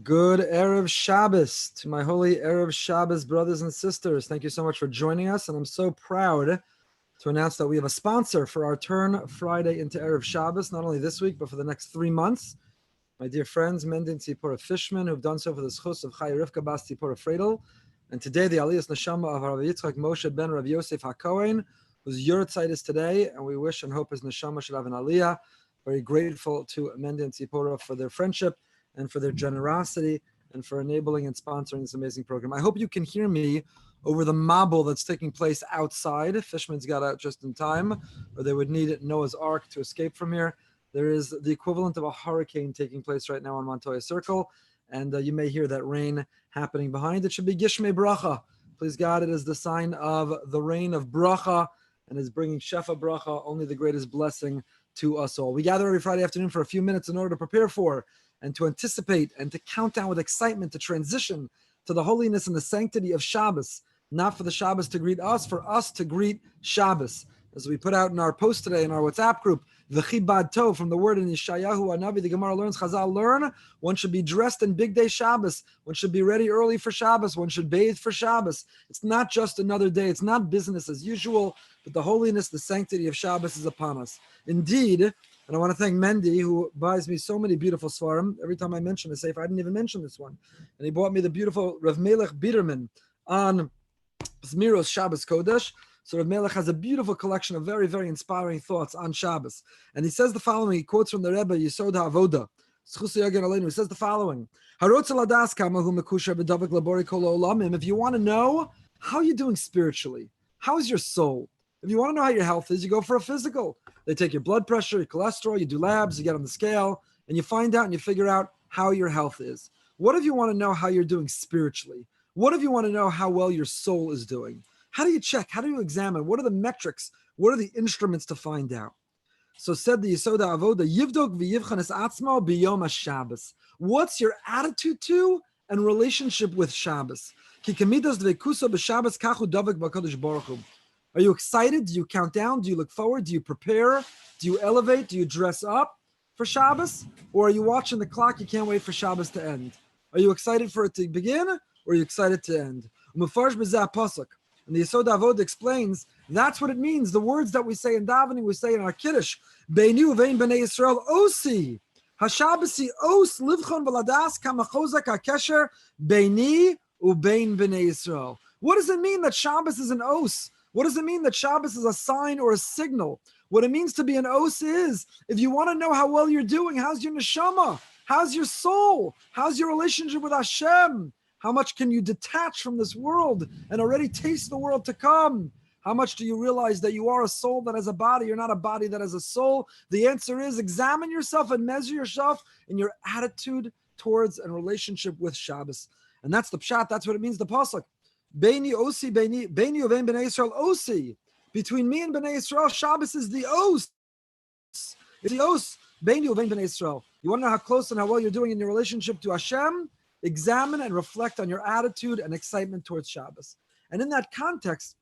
Good Erev Shabbos to my holy Erev Shabbos brothers and sisters. Thank you so much for joining us. And I'm so proud to announce that we have a sponsor for our turn Friday into Erev Shabbos, not only this week, but for the next 3 months. My dear friends, Mendin Tzipora Fishman, who've done so for the schus of Chai Rivka Bas Tzipora Fredel. And today, the Aliyas Neshama of Rabbi Yitzchak Moshe ben Rabbi Yosef HaKohen, whose Yurtzeit is today, and we wish and hope his Neshama should have an Aliyah. Very grateful to Mendin Tzipora for their friendship and for their generosity and for enabling and sponsoring this amazing program. I hope you can hear me over the mabul that's taking place outside. Fishman's got out just in time, or they would need Noah's Ark to escape from here. There is the equivalent of a hurricane taking place right now on Montoya Circle, and you may hear that rain happening behind. It should be Gishmei Bracha. Please God, it is the sign of the rain of Bracha, and is bringing Shefa Bracha, only the greatest blessing to us all. We gather every Friday afternoon for a few minutes in order to prepare for and to anticipate and to count down with excitement to transition to the holiness and the sanctity of Shabbos, not for the Shabbos to greet us, for us to greet Shabbos. As we put out in our post today in our WhatsApp group, V'chibad tov, from the word in Yeshayahu Hanavi, the Gemara learns, Chazal learn, one should be dressed in big day Shabbos, one should be ready early for Shabbos, one should bathe for Shabbos. It's not just another day, it's not business as usual, but the holiness, the sanctity of Shabbos is upon us. Indeed, and I want to thank Mendy, who buys me so many beautiful svarim. Every time I mention a sefer, I didn't even mention this one. And he bought me the beautiful Rav Melech Biderman on Zmiros Shabbos Kodesh. So Rav Melech has a beautiful collection of very, very inspiring thoughts on Shabbos. And he says the following, he quotes from the Rebbe, Yesod HaAvoda. He says the following, if you want to know how you're doing spiritually, how is your soul? If you want to know how your health is, you go for a physical. They take your blood pressure, your cholesterol, you do labs, you get on the scale, and you find out and you figure out how your health is. What if you want to know how you're doing spiritually? What if you want to know how well your soul is doing? How do you check? How do you examine? What are the metrics? What are the instruments to find out? So said the Yesod HaAvoda, Yivdok v'yivchan es atzmo b'yom HaShabbos. What's your attitude to and relationship with Shabbos? Ki kamidas dvekuso b'Shabbos kachu davek b'kadosh baruch hu. Are you excited? Do you count down? Do you look forward? Do you prepare? Do you elevate? Do you dress up for Shabbos? Or are you watching the clock? You can't wait for Shabbos to end. Are you excited for it to begin? Or are you excited to end? Umefarsh b'zeh pasuk. And the Yesod HaAvoda explains that's what it means. The words that we say in davening, we say in our Kiddush, Beini uvein b'nei Yisrael osi. HaShabbos os livchon v'ladas kamachozak hakesher beini uvein b'nei Yisrael. What does it mean that Shabbos is an os? What does it mean that Shabbos is a sign or a signal? What it means to be an os is, if you want to know how well you're doing, how's your neshama? How's your soul? How's your relationship with Hashem? How much can you detach from this world and already taste the world to come? How much do you realize that you are a soul that has a body? You're not a body that has a soul. The answer is examine yourself and measure yourself in your attitude towards and relationship with Shabbos. And that's the pshat. That's what it means, the pasuk. Beini osi, beini uvein b'nei Yisrael osi. Between me and b'nei Yisrael, Shabbos is the os. It's the os. Beini uvein b'nei Yisrael. You want to know how close and how well you're doing in your relationship to Hashem? Examine and reflect on your attitude and excitement towards Shabbos. And in that context,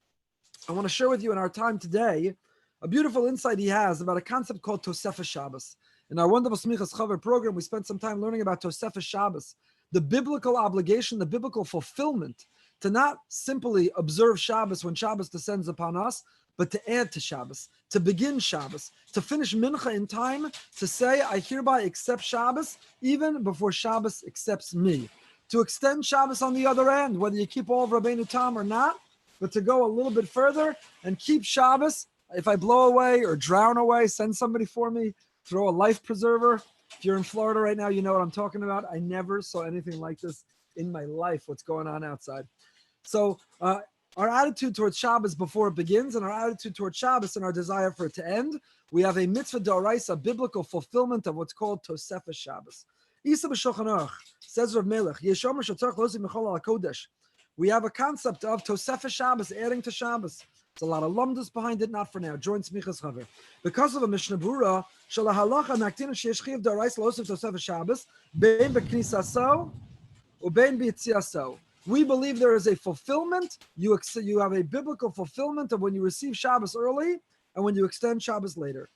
I want to share with you in our time today a beautiful insight he has about a concept called Tosefes Shabbos. In our wonderful Smichas Chaver program, we spent some time learning about Tosefes Shabbos, the biblical obligation, the biblical fulfillment to not simply observe Shabbos when Shabbos descends upon us, but to add to Shabbos, to begin Shabbos, to finish Mincha in time, to say, I hereby accept Shabbos even before Shabbos accepts me. To extend Shabbos on the other end, whether you keep all of Rabbeinu Tam or not, but to go a little bit further and keep Shabbos. If I blow away or drown away, send somebody for me, throw a life preserver. If you're in Florida right now, you know what I'm talking about. I never saw anything like this in my life, what's going on outside. So, our attitude towards Shabbos before it begins and our attitude towards Shabbos and our desire for it to end, we have a mitzvah d'oraisa, biblical fulfillment of what's called Tosefes Shabbos. Isa b'Shulchan Aruch, says Rav Melech, Yeshomer shetzarich losi mechol al kodesh. We have a concept of Tosefes Shabbos, adding to Shabbos. There's a lot of lumdus behind it, not for now. Join Smichas Chaver. Because of a Mishnah Brura, shal halacha naktin sheyesh chiv d'oraisa losif Tosefes Shabbos, bein b'knisaso ubein b'yitziaso. We believe there is a fulfillment. You have a biblical fulfillment of when you receive Shabbos early and when you extend Shabbos later.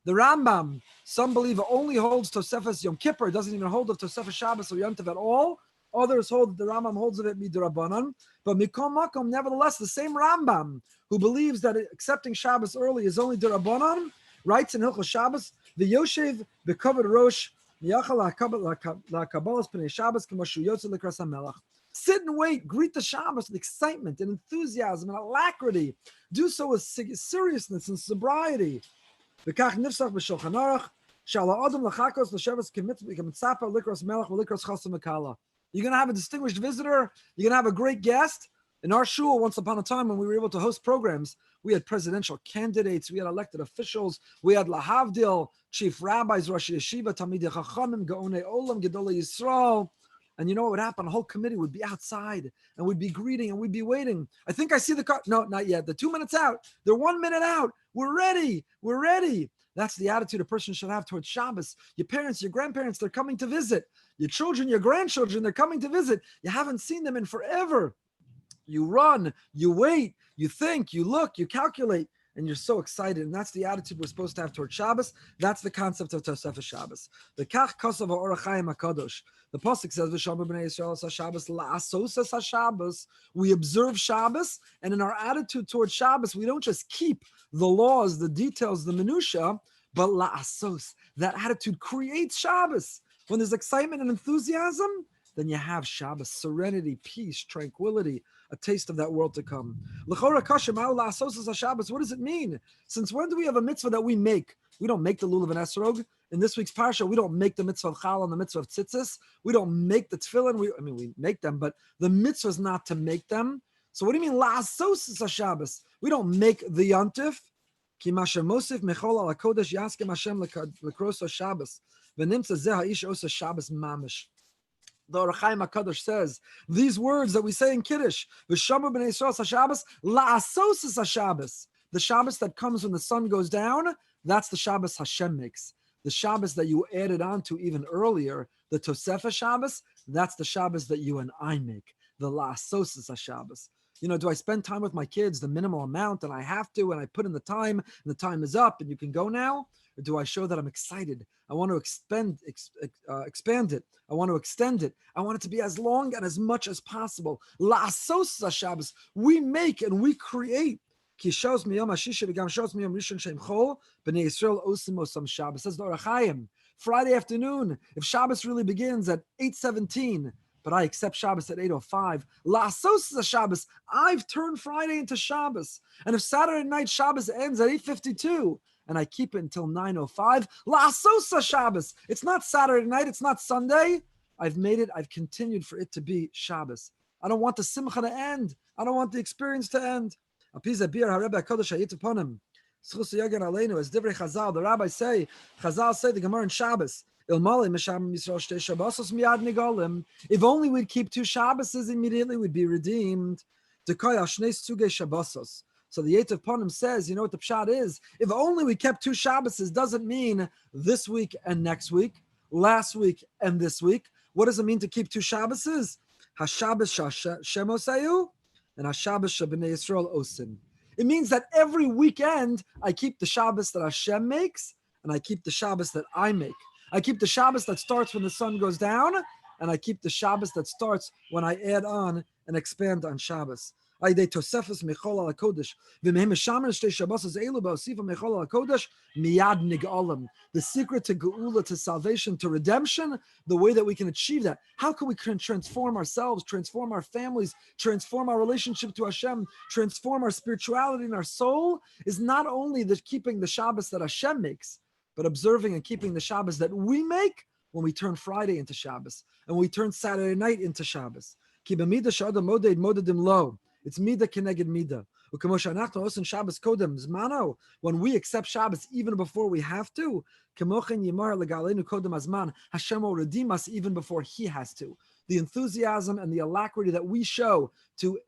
The Rambam, some believe, only holds Tosefes Yom Kippur, doesn't even hold of Tosefes Shabbos or Yom Tov at all. Others hold that the Rambam holds of it midrabanan. But Mikom Makom, nevertheless, the same Rambam who believes that accepting Shabbos early is only derabanan, writes in Hilchos Shabbos, the Yoshev becovered Rosh Miyachal LaKabbalas Pnei Shabbos K'moshu Yotze L'Kras HaMelech. Sit and wait, greet the Shabbos with excitement and enthusiasm and alacrity. Do so with seriousness and sobriety. V'kach nifsach b'Shulchan Aruch, Shala Adam L'Chakos L'Shabbos K'mitzapa L'Kras Melech V'L'Kras Chasam Mekala. You're going to have a distinguished visitor. You're going to have a great guest. In our shul, once upon a time, when we were able to host programs, we had presidential candidates, we had elected officials, we had lahavdil, chief rabbis, Rosh Yeshiva, Talmidei Chachamim, Gaonei Olam, Gedolei Yisrael. And you know what would happen? The whole committee would be outside, and we'd be greeting, and we'd be waiting. I think I see the car. No, not yet. They're 2 minutes out. They're 1 minute out. We're ready. We're ready. That's the attitude a person should have towards Shabbos. Your parents, your grandparents, they're coming to visit. Your children, your grandchildren, they're coming to visit. You haven't seen them in forever. You run, you wait, you think, you look, you calculate, and you're so excited. And that's the attitude we're supposed to have towards Shabbos. That's the concept of Tosefes Shabbos. The Kach Kosav HaOrach Chaim HaKadosh. The Pasuk says, V'shamar b'nei Yisrael HaShabbos la'asos HaShabbos. We observe Shabbos, and in our attitude towards Shabbos, we don't just keep the laws, the details, the minutia, but la'asos. That attitude creates Shabbos. When there's excitement and enthusiasm, then you have Shabbos, serenity, peace, tranquility, a taste of that world to come. What does it mean? Since when do we have a mitzvah that we make? We don't make the lulav and esrog. In this week's parsha, we don't make the mitzvah of chal and the mitzvah of tzitzis. We don't make the tefillin. We make them, but the mitzvah is not to make them. So what do you mean la'asos Shabbos? We don't make the yontif. Ki masher mosif mechol al hakodesh yaskem Hashem lekroso Shabbos. V'nimtza zeh ha'ish osa Shabbos mamish. The Orach Chaim HaKadosh says, these words that we say in Kiddush, V'shamar b'nei Yisrael HaShabbos, la'asos HaShabbos. The Shabbos that comes when the sun goes down, that's the Shabbos Hashem makes. The Shabbos that you added on to even earlier, the Tosefes Shabbos, that's the Shabbos that you and I make. The la'asos HaShabbos. You know, do I spend time with my kids the minimal amount and I have to, and I put in the time, and the time is up and you can go now? Or do I show that I'm excited? I want to expand it. I want to extend it. I want it to be as long and as much as possible. La'asos Shabbos. We make and we create. Ki shows miyom hashisha v'gam shows miyom rishon shem chol b'nei Yisrael osim osam Shabbos. Says the Orach Chaim. Friday afternoon, if Shabbos really begins at 8:17, but I accept Shabbos at 8:05. La'asos Shabbos. I've turned Friday into Shabbos. And if Saturday night Shabbos ends at 8:52, and I keep it until 9:05, la'asos Shabbos. It's not Saturday night. It's not Sunday. I've made it. I've continued for it to be Shabbos. I don't want the simcha to end. I don't want the experience to end. As Divrei Chazal, the rabbis say, Chazal say, the Gemara in Shabbos, if only we'd keep 2 Shabbos, immediately we'd be redeemed. So the Yetzer Panim says, you know what the pshat is? If only we kept 2 Shabbos, doesn't mean this week and next week, last week and this week. What does it mean to keep 2 Shabbos? HaShabbos Shem Osayu and HaShabbos Shabnei Yisrael Osin. It means that every weekend I keep the Shabbos that Hashem makes, and I keep the Shabbos that I make. I keep the Shabbos that starts when the sun goes down, and I keep the Shabbos that starts when I add on and expand on Shabbos. The secret to Geula, to salvation, to redemption, the way that we can achieve that. How can we transform ourselves, transform our families, transform our relationship to Hashem, transform our spirituality and our soul, is not only the keeping the Shabbos that Hashem makes, but observing and keeping the Shabbos that we make when we turn Friday into Shabbos, and we turn Saturday night into Shabbos. It's mida keneged mida. When we accept Shabbos even before we have to, Hashem will redeem us even before He has to. The enthusiasm and the alacrity that we show to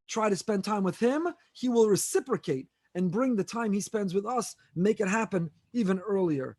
try to spend time with Him, He will reciprocate and bring the time He spends with us, make it happen even earlier.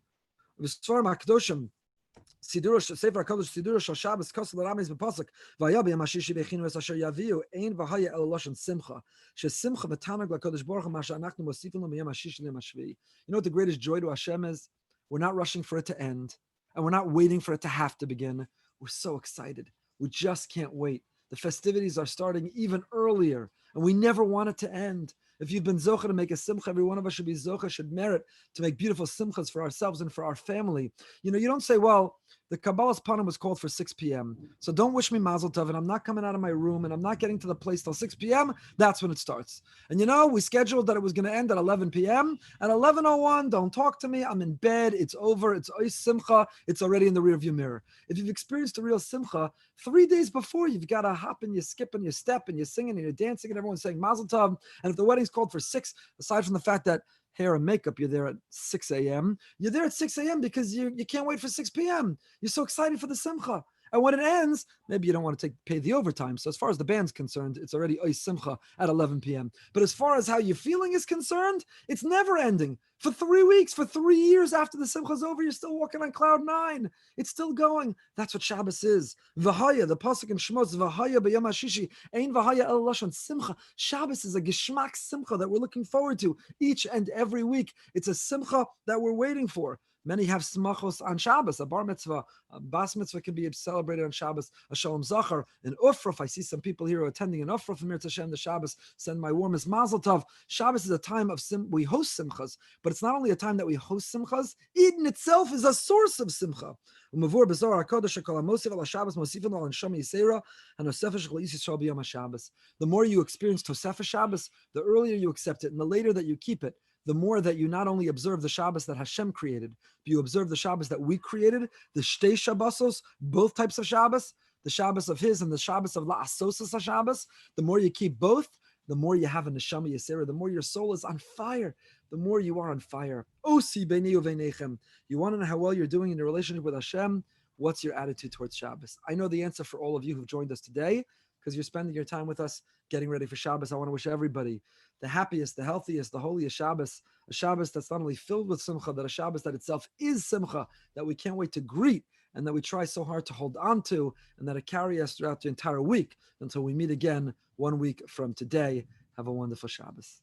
Sefer HaKadosh Sidura Shal Shabbos Kosel Rames B'Pasuk V'Haya B'Yom HaShishi B'Echinu Es Asher Yaviu Ein V'Haya El Loshen Simcha Shesimcha V'Tanag LaKadosh Baruch Hu Masha Anachnu Mosifin Lo Miyom HaShishi L'Yom HaShvi'i. You know what the greatest joy to Hashem is? We're not rushing for it to end, and we're not waiting for it to have to begin. We're so excited. We just can't wait. The festivities are starting even earlier, and we never want it to end. If you've been zocha to make a simcha, every one of us should be zocha, should merit to make beautiful simchas for ourselves and for our family. You know, you don't say, well, the Kabbalah's Panim was called for 6 p.m., so don't wish me mazel tov, and I'm not coming out of my room, and I'm not getting to the place till 6 p.m., that's when it starts. And you know, we scheduled that it was going to end at 11 p.m., at 11:01, don't talk to me, I'm in bed, it's over, it's ois simcha, it's already in the rearview mirror. If you've experienced a real simcha, 3 days before, you've got to hop and you skip and you step and you're singing and you're dancing and everyone's saying mazel tov, and if the wedding's called for 6, aside from the fact that hair and makeup, you're there at 6 a.m. You're there at 6 a.m. because you can't wait for 6 p.m. You're so excited for the simcha. And when it ends, maybe you don't want to pay the overtime. So as far as the band's concerned, it's already ois simcha at 11 p.m. But as far as how you're feeling is concerned, it's never ending. For 3 weeks, for 3 years after the simcha's over, you're still walking on cloud 9. It's still going. That's what Shabbos is. V'haya, the pasuk in Shmos, v'haya b'yom hashishi, ein v'haya el lashon simcha. Shabbos is a geschmack simcha that we're looking forward to each and every week. It's a simcha that we're waiting for. Many have smachos on Shabbos. A bar mitzvah, a bas mitzvah can be celebrated on Shabbos. A shalom zachar, an ufruf. I see some people here who are attending an ufruf from Mir Tashem the Shabbos. Send my warmest mazel tov. Shabbos is a time of we host simchas, but it's not only a time that we host simchas. It in itself is a source of simcha. The more you experience Tosefah Shabbos, the earlier you accept it, and the later that you keep it, the more that you not only observe the Shabbos that Hashem created, but you observe the Shabbos that we created, the Shtei Shabbosos, both types of Shabbos, the Shabbos of His and the Shabbos of La'asosas HaShabbos. The more you keep both, the more you have a neshama yisera, the more your soul is on fire, the more you are on fire. Osi beini uveinechem. You want to know how well you're doing in your relationship with Hashem? What's your attitude towards Shabbos? I know the answer for all of you who've joined us today, because you're spending your time with us getting ready for Shabbos. I want to wish everybody the happiest, the healthiest, the holiest Shabbos, a Shabbos that's not only filled with simcha, that a Shabbos that itself is simcha, that we can't wait to greet, and that we try so hard to hold on to, and that it carry us throughout the entire week until we meet again 1 week from today. Have a wonderful Shabbos.